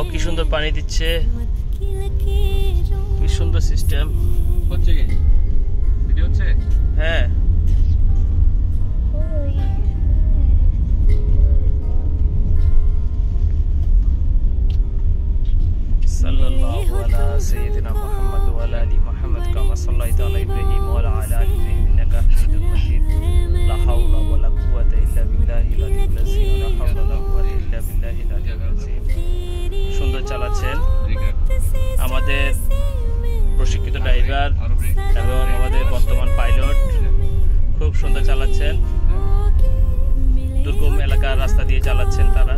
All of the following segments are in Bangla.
ওয়াও, কি সুন্দর পানি দিচ্ছে, কি সুন্দর সিস্টেম হচ্ছে। কি ভিডিও হচ্ছে? হ্যাঁ, সাল্লাল্লাহু আলা সাইয়্যিদিনা মুহাম্মদ ওয়া আলা আলি মুহাম্মদ কামা সাল্লাইতা আলা ইব্রাহিম ওয়া আলা আলি ইব্রাহিম ইন্নাকা হামিদুম মাজিদ। লা হাওলা ওয়া লা কুওয়াতা ইল্লা বিল্লাহিল আলিয়্যিল আযীম। লা হাওলা ওয়া লা কুওয়াতা ইল্লা বিল্লাহিল আলিয়্যিল আযীম। সুন্দর চালাচ্ছেন আমাদের প্রশিক্ষিত ড্রাইভার এবং আমাদের বর্তমান পাইলট, খুব সুন্দর চালাচ্ছেন। দুর্গম এলাকার রাস্তা দিয়ে চালাচ্ছেন তারা।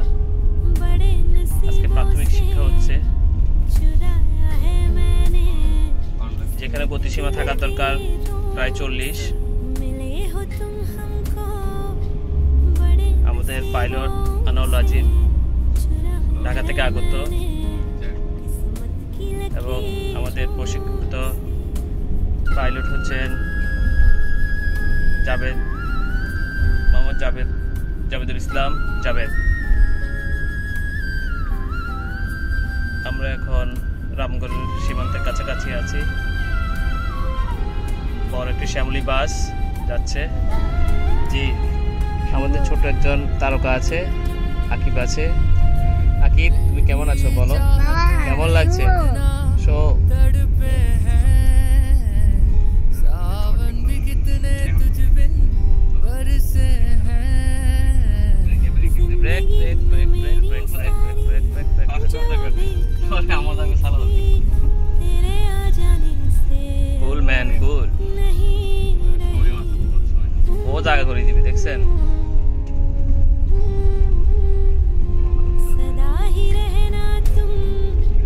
আজকে প্রাথমিক শিক্ষা হচ্ছে, যেখানে গতিসীমা থাকার দরকার প্রায় 40। আমাদের পাইলট আনোয়ার আজিম ঢাকা থেকে আগত এবং আমাদের প্রশিক্ষিত পাইলট হচ্ছেন জাভেদ, মোহাম্মদ জাভেদুল ইসলাম জাভেদ। আমরা এখন রামগড় সীমান্তের কাছাকাছি আছি। বড় একটি শ্যামলী বাস যাচ্ছে। জি, আমাদের ছোট একজন তারকা আছে, আকিব আছে। আকিব, তুমি কেমন আছো বলো, কেমন লাগছে? So break break break break break break break break break cool man cool. ও জায়গা করে দিবি, দেখছেন?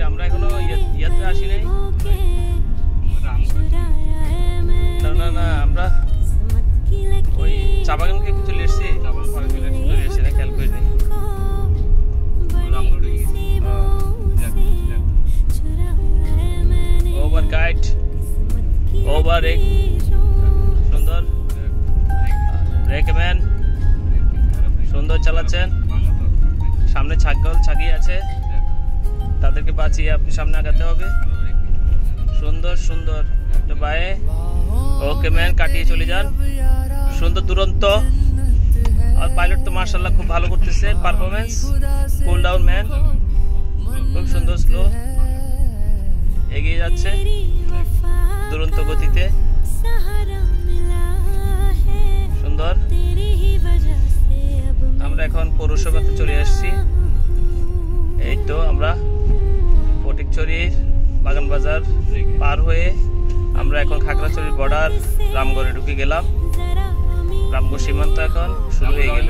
আমরা এখনো ইয়াতে আসি নাই। না না, আমরা ওই চা বাগানকে চলে এসছি, চলে এসছি না, খেয়াল করি নাই। ওভার গাইড, ওভার এক সুন্দর রেকম্যান, সুন্দর চালাচ্ছেন। সামনে ছাগিয়ে আছে, তাদেরকে বাঁচিয়ে আপনি সামনে আগাতে হবে। সুন্দর সুন্দর বায়ে, ওকে ম্যান, কাটিয়ে চলে যান। সুন্দর দুরন্ত। আর পাইলট তো মাশাআল্লাহ খুব ভালো করতেছে পারফরমেন্স। কুল ডাউন ম্যান, খুব সুন্দর স্লো এগিয়ে যাচ্ছে দুরন্ত গতিতে, সুন্দর। আমরা এখন পৌরসভাতে চলে আসছি। এই তো আমরা ফটিকছড়ির বাগানবাজার পার হয়ে আমরা এখন খাগড়াছড়ির বর্ডার রামগড়ে ঢুকে গেলাম। রামগড় সীমান্ত এখন শুরু হয়ে গেল।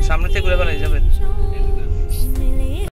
সামনে থেকে ঘুরে বেড়ানো যাবে।